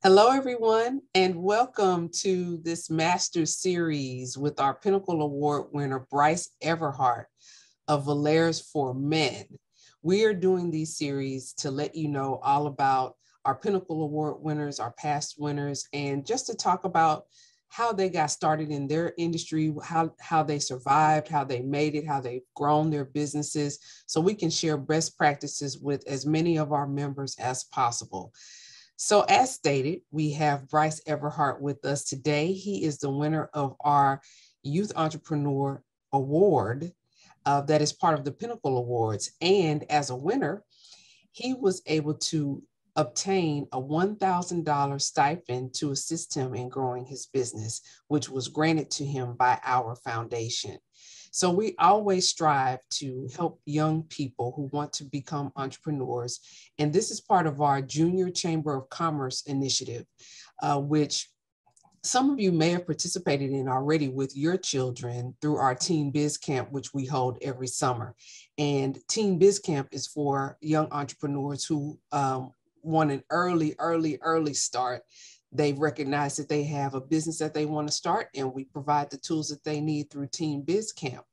Hello, everyone, and welcome to this Master Series with our Pinnacle Award winner, Brie Everhart of Vallaires for Men. We are doing these series to let you know all about our Pinnacle Award winners, our past winners, and just to talk about how they got started in their industry, how they survived, how they made it, how they've grown their businesses, so we can share best practices with as many of our members as possible. So as stated, we have Brie Everhart with us today. He is the winner of our Youth Entrepreneur Award that is part of the Pinnacle Awards. And as a winner, he was able to obtain a $1,000 stipend to assist him in growing his business, which was granted to him by our foundation. So we always strive to help young people who want to become entrepreneurs. And this is part of our Junior Chamber of Commerce initiative, which some of you may have participated in already with your children through our Teen Biz Camp, which we hold every summer. And Teen Biz Camp is for young entrepreneurs who want an early start. They've recognized that they have a business that they want to start, and we provide the tools that they need through Teen Biz Camp.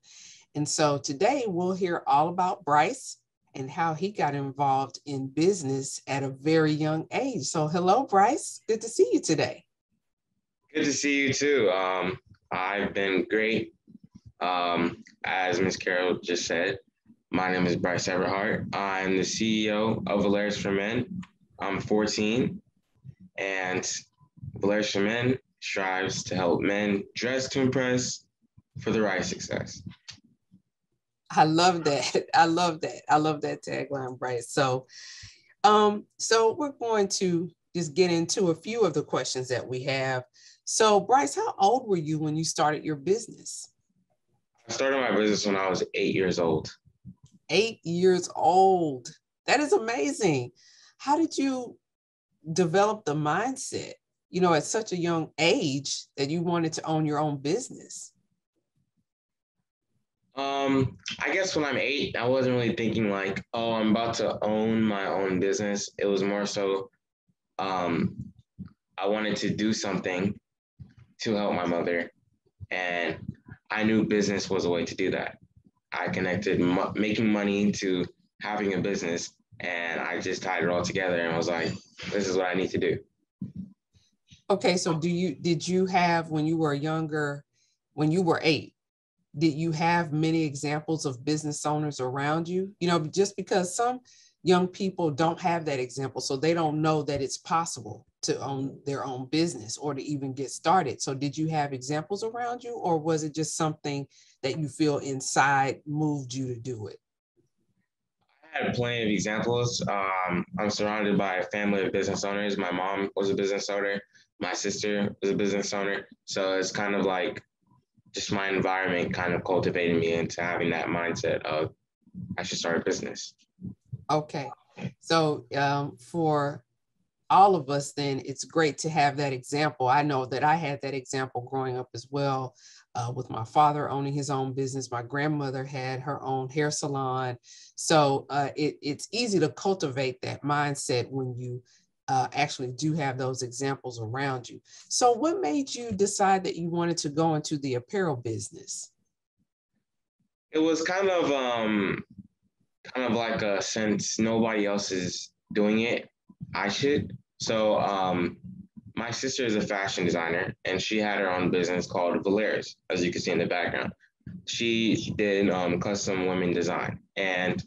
And so today we'll hear all about Brice and how he got involved in business at a very young age. So hello, Brice. Good to see you today. Good to see you too. I've been great. As Ms. Carol just said, my name is Brice Everhart. I'm the CEO of Vallaires for Men. I'm 14, and Vallaires for Men strives to help men dress to impress for the right success. I love that. I love that tagline, Brice. So we're going to just get into a few of the questions that we have. So Brice, how old were you when you started your business? I started my business when I was 8 years old. 8 years old. That is amazing. How did you develop the mindset, at such a young age that you wanted to own your own business? I guess when I'm 8, I wasn't really thinking like, oh, I'm about to own my own business. It was more so I wanted to do something to help my mother, and I knew business was a way to do that. I connected making money to having a business, and I just tied it all together and was like, this is what I need to do. Okay, so did you have, when you were younger, when you were 8, did you have many examples of business owners around you? Just because some young people don't have that example, so they don't know that it's possible to own their own business or to even get started. So did you have examples around you, or was it just something that you feel inside moved you to do it? I had plenty of examples. I'm surrounded by a family of business owners. My mom was a business owner. My sister was a business owner. So it's kind of like just my environment kind of cultivated me into having that mindset of I should start a business. Okay. So for all of us, then it's great to have that example. I know that I had that example growing up as well, with my father owning his own business. My grandmother had her own hair salon. So it's easy to cultivate that mindset when you actually do have those examples around you. So what made you decide that you wanted to go into the apparel business? It was kind of like a since nobody else is doing it, I should. So my sister is a fashion designer, and she had her own business called Vallaires, as you can see in the background. She did custom women design, and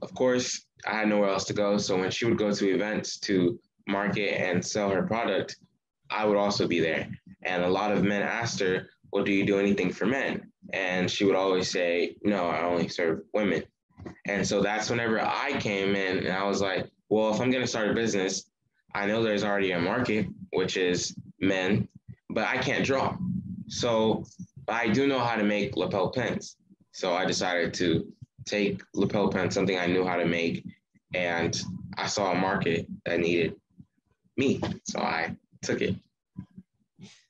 of course, I had nowhere else to go. So when she would go to events to market and sell her product, I would also be there. And a lot of men asked her, well, do you do anything for men? And she would always say, no, I only serve women. And so that's whenever I came in and I was like, well, if I'm going to start a business, I know there's already a market, which is men, but I can't draw. So I do know how to make lapel pins. So I decided to take lapel pins, something I knew how to make, and I saw a market that needed me. So I took it.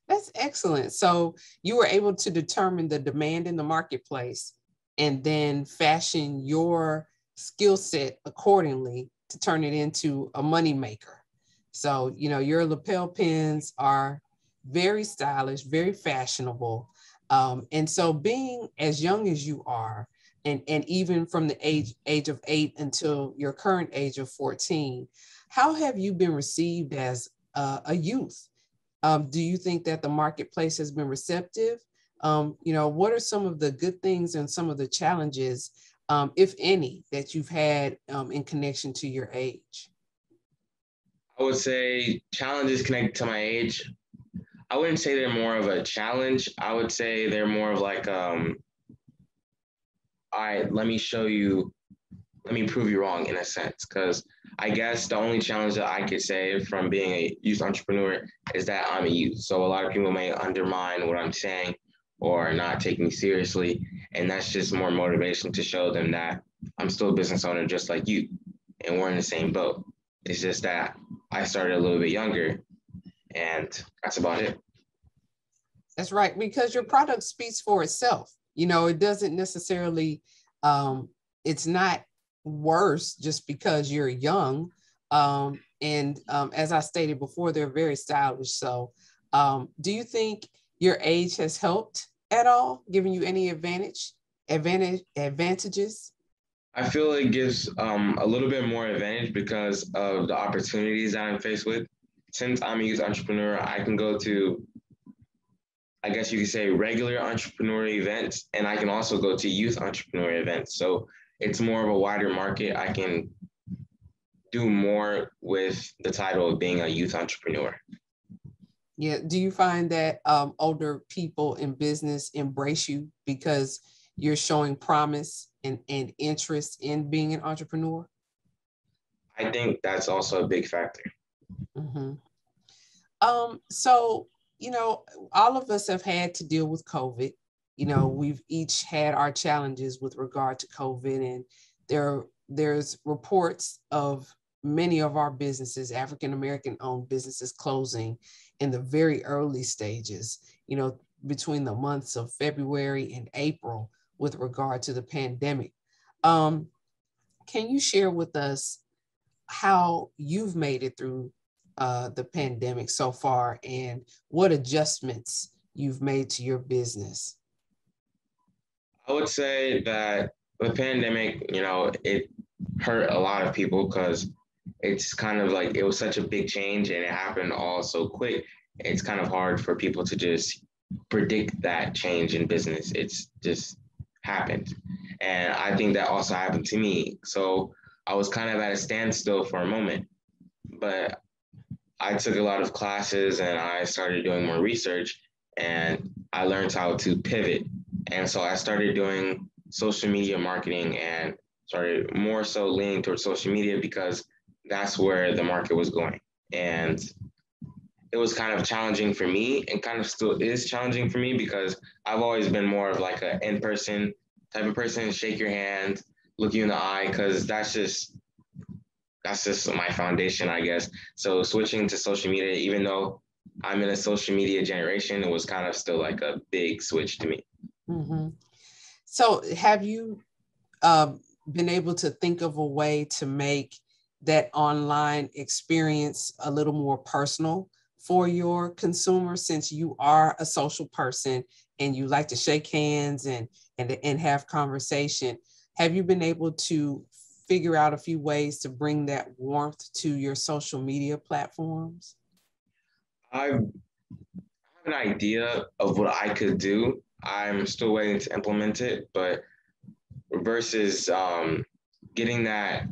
That's excellent. So you were able to determine the demand in the marketplace and then fashion your skill set accordingly to turn it into a money maker. So, your lapel pins are very stylish, very fashionable. And so being as young as you are, and even from the age of 8 until your current age of 14, how have you been received as a youth? Do you think that the marketplace has been receptive? What are some of the good things and some of the challenges, if any, that you've had in connection to your age? I would say challenges connected to my age. I wouldn't say they're more of a challenge. I would say they're more of like, all right, let me show you, let me prove you wrong in a sense. Because I guess the only challenge that I could say from being a youth entrepreneur is that I'm a youth. So a lot of people may undermine what I'm saying or not take me seriously. And that's just more motivation to show them that I'm still a business owner just like you. And we're in the same boat. It's just that I started a little bit younger, and that's about it. That's right, because your product speaks for itself. It doesn't necessarily, it's not worse just because you're young. And as I stated before, they're very stylish. So do you think your age has helped at all, giving you any advantages? I feel it gives a little bit more advantage because of the opportunities that I'm faced with. Since I'm a youth entrepreneur, I can go to, I guess you could say, regular entrepreneur events, and I can also go to youth entrepreneur events. So it's more of a wider market. I can do more with the title of being a youth entrepreneur. Yeah. Do you find that older people in business embrace you because you're showing promise and interest in being an entrepreneur? I think that's also a big factor. Mm-hmm. So, all of us have had to deal with COVID. We've each had our challenges with regard to COVID, and there's reports of many of our businesses, African-American owned businesses, closing in the very early stages, between the months of February and April with regard to the pandemic. Can you share with us how you've made it through the pandemic so far and what adjustments you've made to your business? I would say that the pandemic, it hurt a lot of people because it's kind of like it was such a big change and it happened all so quick. It's kind of hard for people to just predict that change in business. It's just happened. And I think that also happened to me. So I was kind of at a standstill for a moment, but I took a lot of classes and I started doing more research and I learned how to pivot. And so I started doing social media marketing and started more so leaning towards social media because that's where the market was going. And it was kind of challenging for me and kind of still is challenging for me because I've always been more of like an in-person type of person, shake your hand, look you in the eye, because that's just my foundation, I guess. So switching to social media, even though I'm in a social media generation, it was kind of still like a big switch to me. Mm-hmm. So have you been able to think of a way to make that online experience a little more personal for your consumer, since you are a social person and you like to shake hands and have conversation? Have you been able to figure out a few ways to bring that warmth to your social media platforms? I have an idea of what I could do. I'm still waiting to implement it, but versus getting that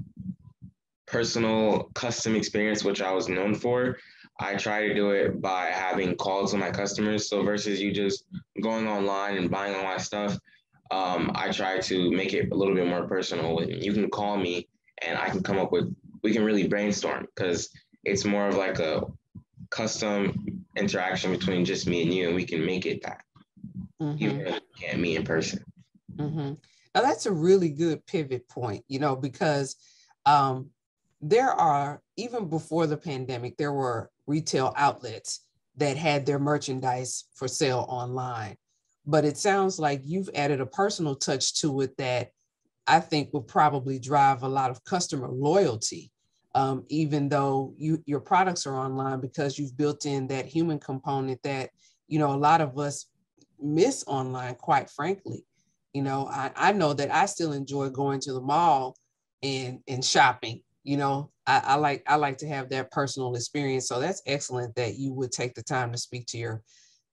personal custom experience, which I was known for, I try to do it by having calls with my customers. So versus you just going online and buying all my stuff, I try to make it a little bit more personal. You can call me and I can come up with, we can really brainstorm because it's more of like a custom interaction between just me and you, and we can make it that. Mm-hmm. Even if we can't meet in person. Mm-hmm. Now that's a really good pivot point, because there are, even before the pandemic, there were retail outlets that had their merchandise for sale online. But it sounds like you've added a personal touch to it that I think will probably drive a lot of customer loyalty even though your products are online, because you've built in that human component that, a lot of us miss online, quite frankly. I know that I still enjoy going to the mall and shopping. I like to have that personal experience. So that's excellent that you would take the time to speak to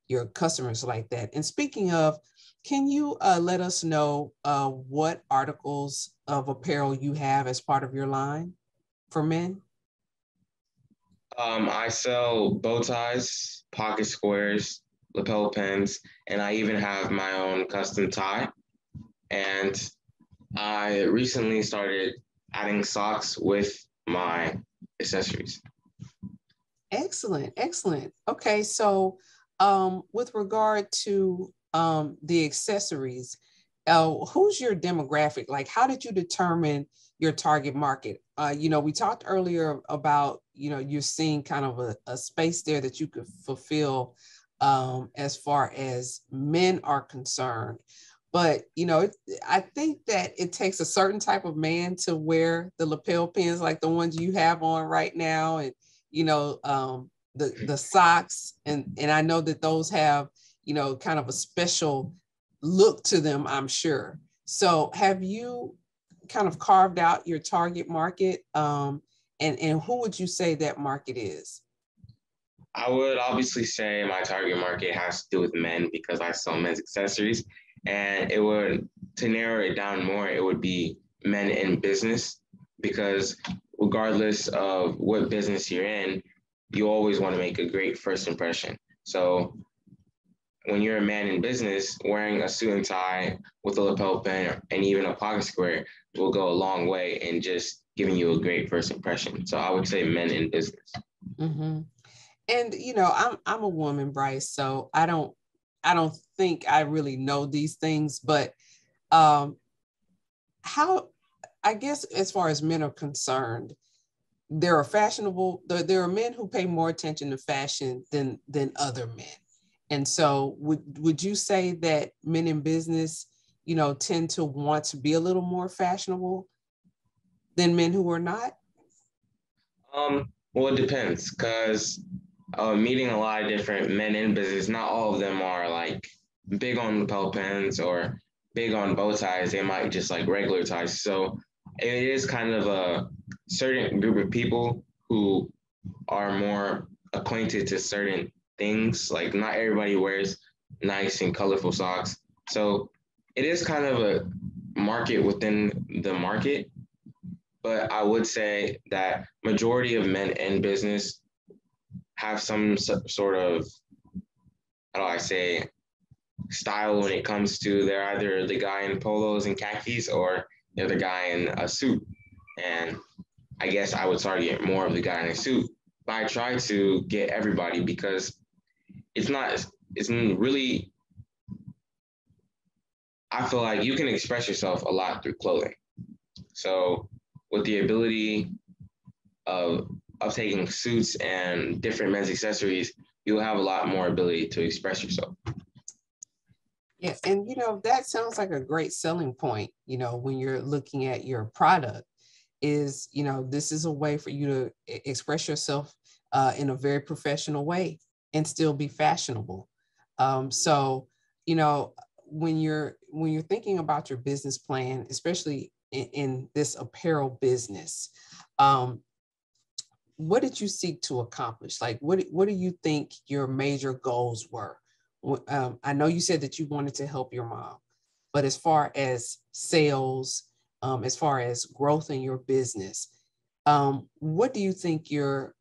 your customers like that. And speaking of, can you let us know what articles of apparel you have as part of your line for men? I sell bow ties, pocket squares, lapel pins, and I even have my own custom tie. And I recently started adding socks with my accessories. Excellent, excellent. Okay, so with regard to the accessories, who's your demographic? Like, how did you determine your target market? We talked earlier about, you're seeing kind of a space there that you could fulfill as far as men are concerned. But, I think that it takes a certain type of man to wear the lapel pins like the ones you have on right now. And, the socks. And I know that those have, kind of a special look to them, I'm sure. So have you kind of carved out your target market? And who would you say that market is? I would obviously say my target market has to do with men because I sell men's accessories. And it would, to narrow it down more, it would be men in business, because regardless of what business you're in, you always want to make a great first impression. So when you're a man in business, wearing a suit and tie with a lapel pin and even a pocket square will go a long way in just giving you a great first impression. So I would say men in business. Mm-hmm. And I'm a woman, Brice, so I don't think I really know these things, but um, how, I guess, as far as men are concerned, there are men who pay more attention to fashion than other men. And so would you say that men in business, tend to want to be a little more fashionable than men who are not? Well, it depends, because meeting a lot of different men in business, not all of them are like big on lapel pins or big on bow ties. They might just like regular ties. So it is kind of a certain group of people who are more acquainted to certain things. Like not everybody wears nice and colorful socks. So it is kind of a market within the market. But I would say that majority of men in business have some sort of, how do I say, style when it comes to, they're either the guy in polos and khakis or they're the guy in a suit. And I guess I would target more of the guy in a suit. But I try to get everybody because it's really, I feel like you can express yourself a lot through clothing. So with the ability of taking suits and different men's accessories, you'll have a lot more ability to express yourself. Yeah, and that sounds like a great selling point, when you're looking at your product is, this is a way for you to express yourself in a very professional way and still be fashionable. So, when you're thinking about your business plan, especially in this apparel business, what did you seek to accomplish? Like, what do you think your major goals were? I know you said that you wanted to help your mom, but as far as sales, as far as growth in your business, what do you think your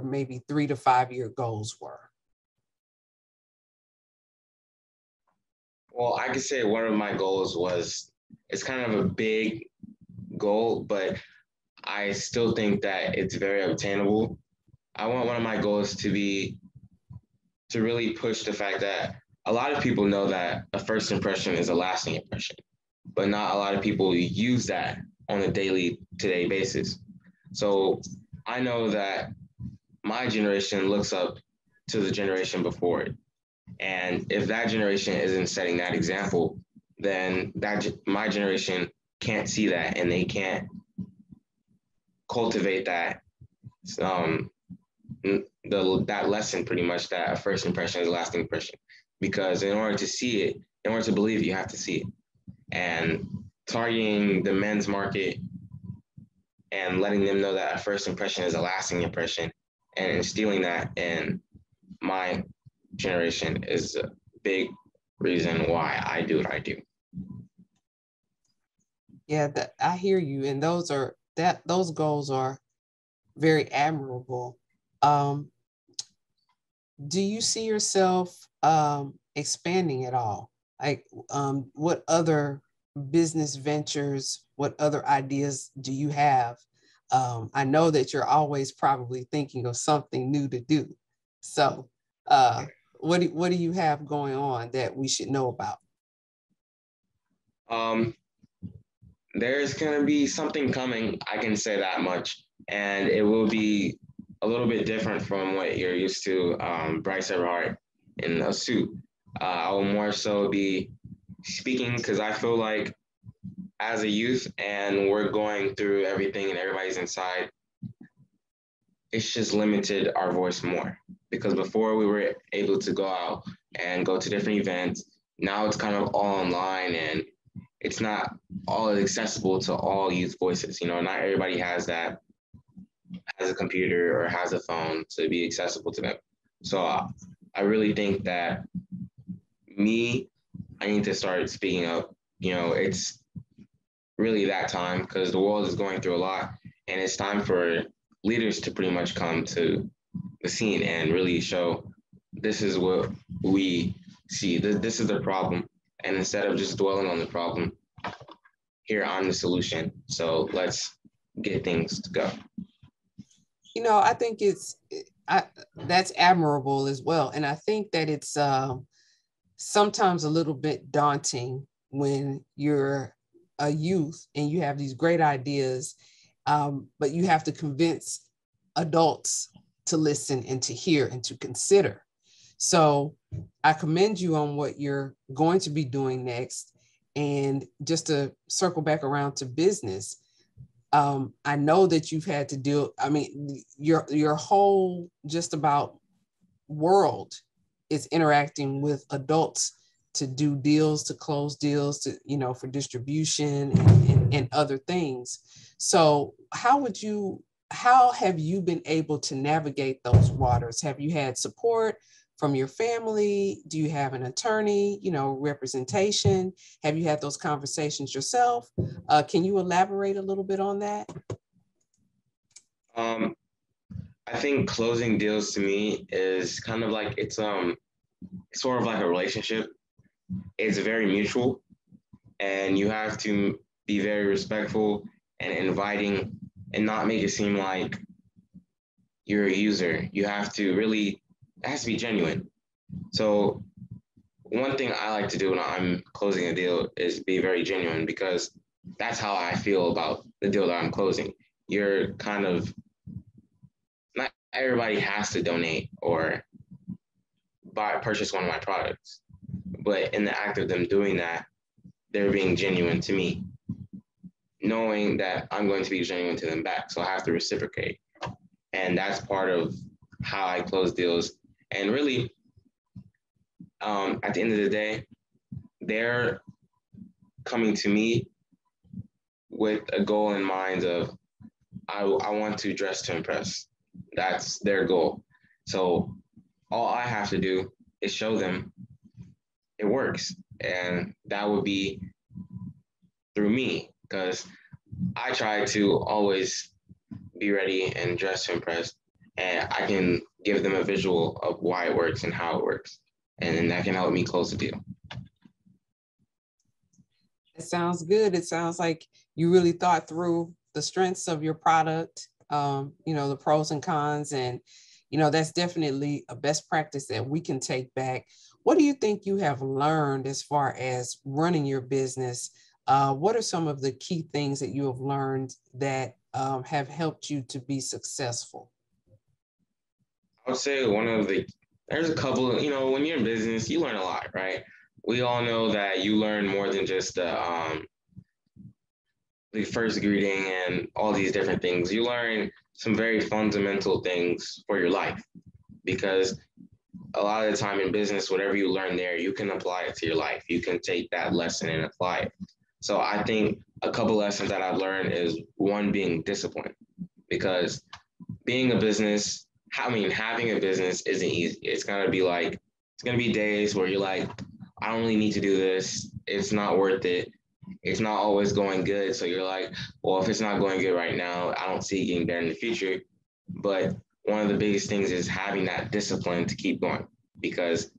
maybe 3 to 5 year goals were? Well, I could say one of my goals was, it's kind of a big goal, but I still think that it's very obtainable. I want one of my goals to be to really push the fact that a lot of people know that a first impression is a lasting impression, but not a lot of people use that on a daily to-day basis. So I know that my generation looks up to the generation before it. And if that generation isn't setting that example, then my generation can't see that and they can't cultivate that that lesson, pretty much, that a first impression is a lasting impression. Because in order to see it, in order to believe it, you have to see it. And targeting the men's market and letting them know that a first impression is a lasting impression, and instilling that in my generation is a big reason why I do what I do. Yeah, I hear you. And those goals are very admirable. Do you see yourself expanding at all? Like, what other business ventures, what other ideas do you have? I know that you're always probably thinking of something new to do. So, what do you have going on that we should know about? There's going to be something coming, I can say that much. And it will be a little bit different from what you're used to, Brice Everhart in a suit. I will more so be speaking, because I feel like as a youth and we're going through everything and everybody's inside, it's just limited our voice more. Because before we were able to go out and go to different events, now it's kind of all online, and it's not all accessible to all youth voices. You know, not everybody has a computer or has a phone to be accessible to them. So I really think that I need to start speaking up. You know, it's really that time, because the world is going through a lot, and it's time for leaders to pretty much come to the scene and really show this is what we see. This is the problem. And instead of just dwelling on the problem, here, I'm the solution. So let's get things to go. You know, I think that's admirable as well. And I think that it's sometimes a little bit daunting when you're a youth and you have these great ideas, but you have to convince adults to listen and to hear and to consider. So I commend you on what you're going to be doing next. And just to circle back around to business, I know that you've had to deal, I mean, your whole just about world is interacting with adults to do deals, to close deals, to, you know, for distribution and other things. So how have you been able to navigate those waters? Have you had support from your family? Do you have an attorney, you know, representation? Have you had those conversations yourself? Can you elaborate a little bit on that? I think closing deals to me is kind of like, it's sort of like a relationship. It's very mutual, and you have to be very respectful and inviting, and not make it seem like you're a user. You have to really, it has to be genuine. So one thing I like to do when I'm closing a deal is be very genuine, because that's how I feel about the deal that I'm closing. You're kind of, not everybody has to donate or purchase one of my products, but in the act of them doing that, they're being genuine to me, knowing that I'm going to be genuine to them back. So I have to reciprocate. And that's part of how I close deals. And really, at the end of the day, they're coming to me with a goal in mind of, I want to dress to impress. That's their goal. So all I have to do is show them it works. And that would be through me, because I try to always be ready and dress to impress. And I can give them a visual of why it works and how it works. And then that can help me close the deal. It sounds good. It sounds like you really thought through the strengths of your product, you know, the pros and cons, and, you know, that's definitely a best practice that we can take back. What do you think you have learned as far as running your business? What are some of the key things that you have learned that have helped you to be successful? I would say there's a couple, you know, when you're in business, you learn a lot, right? We all know that you learn more than just the the first greeting and all these different things. You learn some very fundamental things for your life, because a lot of the time in business, whatever you learn there, you can apply it to your life. You can take that lesson and apply it. So I think a couple lessons that I've learned is, one, being disciplined, because being a business, having a business isn't easy. It's going to be days where you're like, I don't really need to do this. It's not worth it. It's not always going good. So you're like, well, if it's not going good right now, I don't see it getting better in the future. But one of the biggest things is having that discipline to keep going, because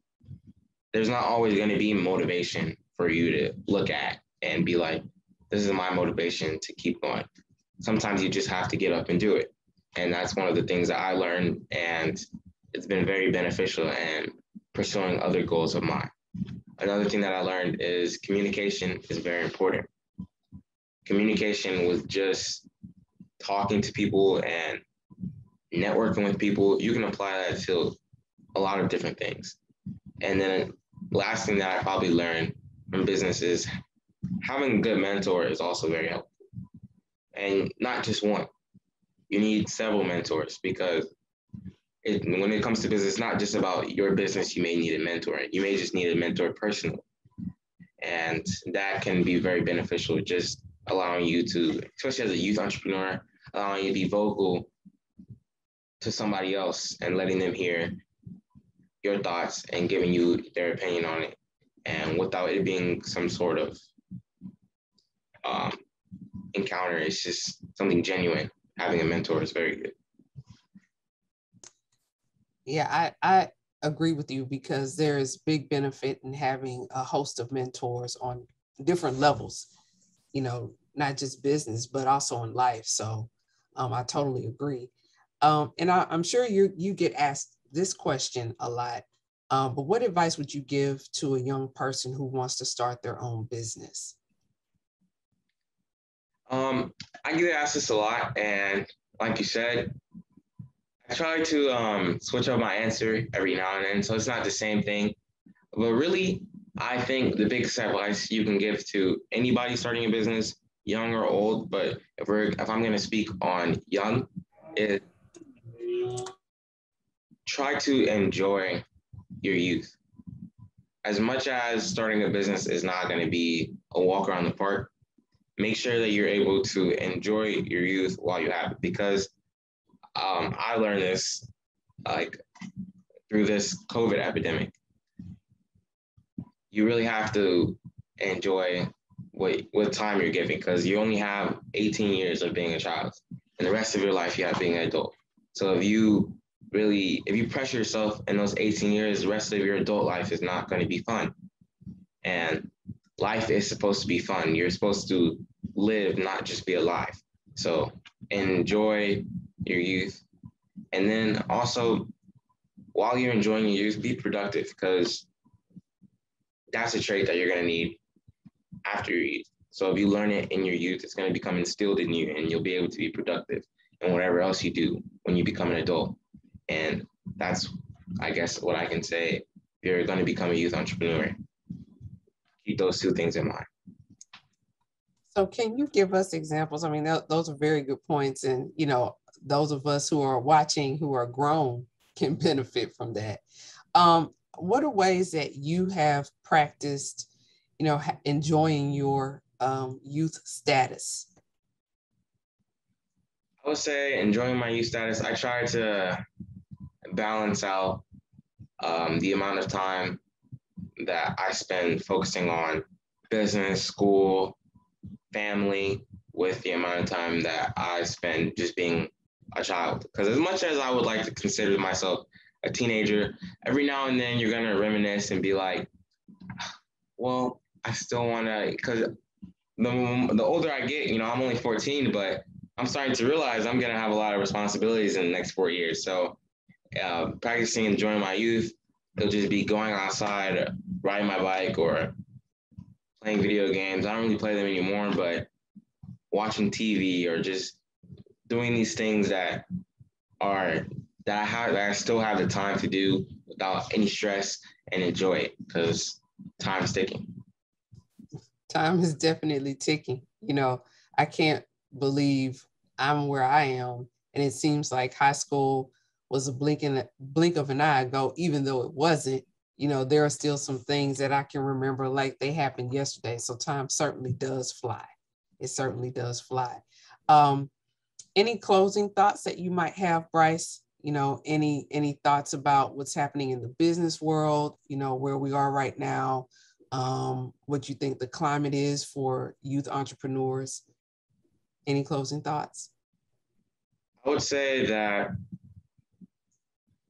there's not always going to be motivation for you to look at and be like, this is my motivation to keep going. Sometimes you just have to get up and do it. And that's one of the things that I learned, and it's been very beneficial in pursuing other goals of mine. Another thing that I learned is communication is very important. Communication with just talking to people and networking with people, you can apply that to a lot of different things. And then last thing that I probably learned from business is having a good mentor is also very helpful. And not just one. You need several mentors, because when it comes to business, it's not just about your business. You may need a mentor. You may just need a mentor personally. And that can be very beneficial, just allowing you to, especially as a youth entrepreneur, allowing you to be vocal to somebody else and letting them hear your thoughts and giving you their opinion on it. And without it being some sort of encounter, it's just something genuine. Having a mentor is very good. Yeah, I agree with you, because there is big benefit in having a host of mentors on different levels, not just business, but also in life. So I totally agree. And I'm sure you get asked this question a lot, but what advice would you give to a young person who wants to start their own business? I get asked this a lot, and like you said, I try to switch up my answer every now and then, so it's not the same thing. But really, I think the biggest advice you can give to anybody starting a business, young or old, but if I'm going to speak on young, is try to enjoy your youth. As much as starting a business is not going to be a walk around the park, make sure that you're able to enjoy your youth while you have it, because I learned this like through this COVID epidemic. You really have to enjoy what time you're giving, because you only have 18 years of being a child, and the rest of your life you have being an adult. So if you pressure yourself in those 18 years, the rest of your adult life is not going to be fun. And life is supposed to be fun. You're supposed to live, not just be alive. So enjoy your youth. And then also, while you're enjoying your youth, be productive, because that's a trait that you're going to need after your youth. So if you learn it in your youth, it's going to become instilled in you, and you'll be able to be productive in whatever else you do when you become an adult. And that's, I guess, what I can say. If you're going to become a youth entrepreneur, keep those two things in mind. So can you give us examples? I mean, those are very good points. And, those of us who are watching, who are grown, can benefit from that. What are ways that you have practiced, enjoying your youth status? I would say enjoying my youth status, I try to balance out the amount of time that I spend focusing on business, school, family, with the amount of time that I spend just being a child. Because as much as I would like to consider myself a teenager, every now and then you're going to reminisce and be like, well, I still want to, because the older I get, I'm only 14, but I'm starting to realize I'm going to have a lot of responsibilities in the next 4 years. So practicing enjoying my youth, it'll just be going outside, riding my bike, or playing video games. I don't really play them anymore, but watching TV, or just doing these things that I still have the time to do without any stress, and enjoy it, because time's ticking. Time is definitely ticking. I can't believe I'm where I am. And it seems like high school was a blink of an eye ago, even though it wasn't. You know, there are still some things that I can remember like they happened yesterday. So time certainly does fly. It certainly does fly. Um, any closing thoughts that you might have, Brice? You know, any thoughts about what's happening in the business world, you know, where we are right now, what you think the climate is for youth entrepreneurs? Any closing thoughts? I would say that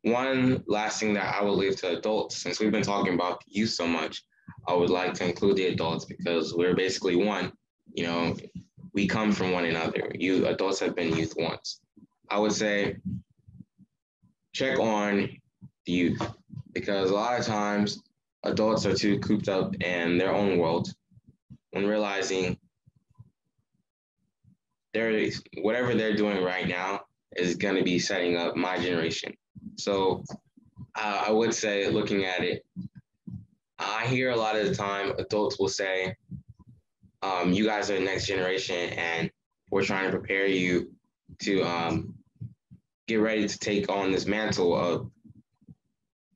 one last thing that I would leave to adults, since we've been talking about youth so much, I would like to include the adults because we're basically one. You know, we come from one another. You adults have been youth once. I would say check on the youth because a lot of times adults are too cooped up in their own world when realizing whatever they're doing right now is going to be setting up my generation. So I would say, looking at it, I hear a lot of the time adults will say, you guys are the next generation and we're trying to prepare you to get ready to take on this mantle of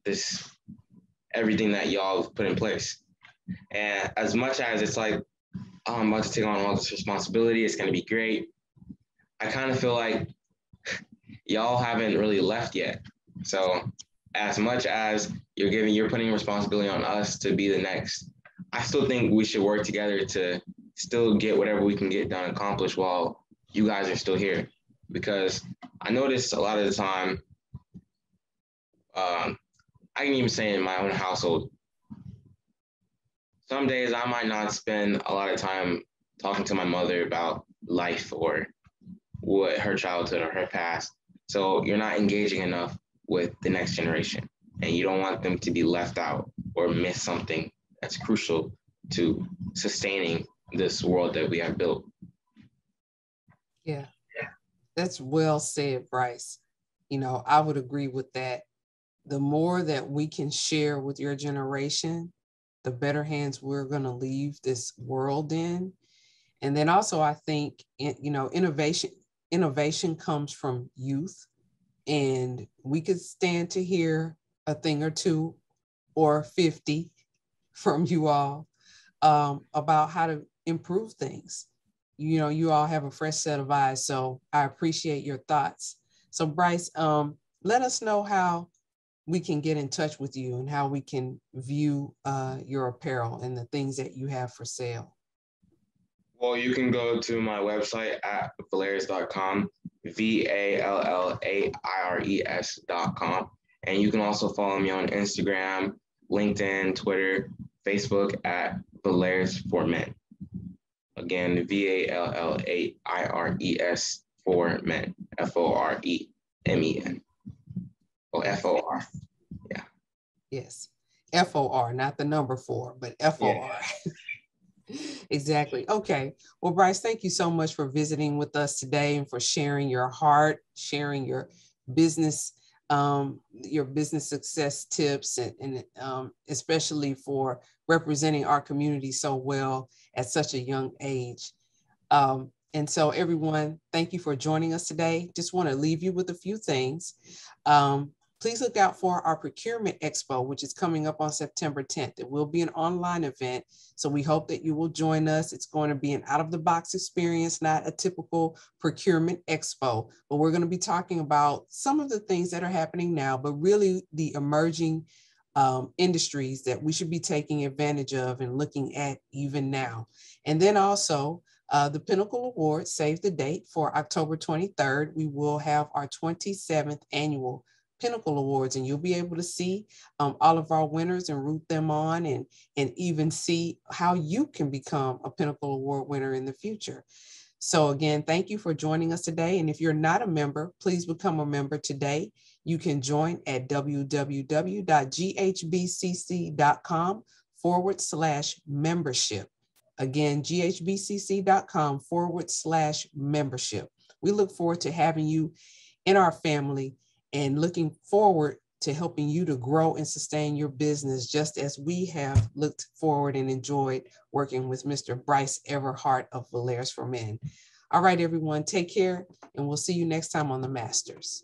this everything that y'all put in place. And as much as it's like, oh, I'm about to take on all this responsibility, it's going to be great, I kind of feel like y'all haven't really left yet. So as much as you're putting responsibility on us to be the next, I still think we should work together to still get whatever we can get done accomplished while you guys are still here. Because I notice a lot of the time, I can even say in my own household, some days I might not spend a lot of time talking to my mother about life or what her childhood or her past. So you're not engaging enough with the next generation and you don't want them to be left out or miss something that's crucial to sustaining this world that we have built. Yeah, that's well said, Brice. You know, I would agree with that. The more that we can share with your generation, the better hands we're going to leave this world in. And then also, I think, you know, innovation comes from youth, and we could stand to hear a thing or two or 50 from you all about how to improve things. You know, you all have a fresh set of eyes, so I appreciate your thoughts. So Brice, let us know how we can get in touch with you and how we can view your apparel and the things that you have for sale. Well, you can go to my website at vallaires.com, VALLAIRES.com. And you can also follow me on Instagram, LinkedIn, Twitter, Facebook at Vallaires for Men. Again, VALLAIRES for Men, FOREMEN. Oh, FOR. Yeah. Yes. FOR, not the number 4, but FOR. Yeah. Exactly. Okay. Well, Brice, thank you so much for visiting with us today and for sharing your heart, sharing your business success tips, and especially for representing our community so well at such a young age. And so everyone, thank you for joining us today. Just want to leave you with a few things. Please look out for our Procurement Expo, which is coming up on September 10th. It will be an online event, so we hope that you will join us. It's going to be an out-of-the-box experience, not a typical Procurement Expo, but we're going to be talking about some of the things that are happening now, but really the emerging industries that we should be taking advantage of and looking at even now. And then also, the Pinnacle Awards, save the date for October 23rd. We will have our 27th annual Pinnacle Awards, and you'll be able to see all of our winners and root them on, and even see how you can become a Pinnacle Award winner in the future. So again, thank you for joining us today. And if you're not a member, please become a member today. You can join at www.ghbcc.com/membership. Again, ghbcc.com/membership. We look forward to having you in our family and looking forward to helping you to grow and sustain your business, just as we have looked forward and enjoyed working with Mr. Brice Everhart of Vallaires for Men. All right, everyone, take care, and we'll see you next time on The Masters.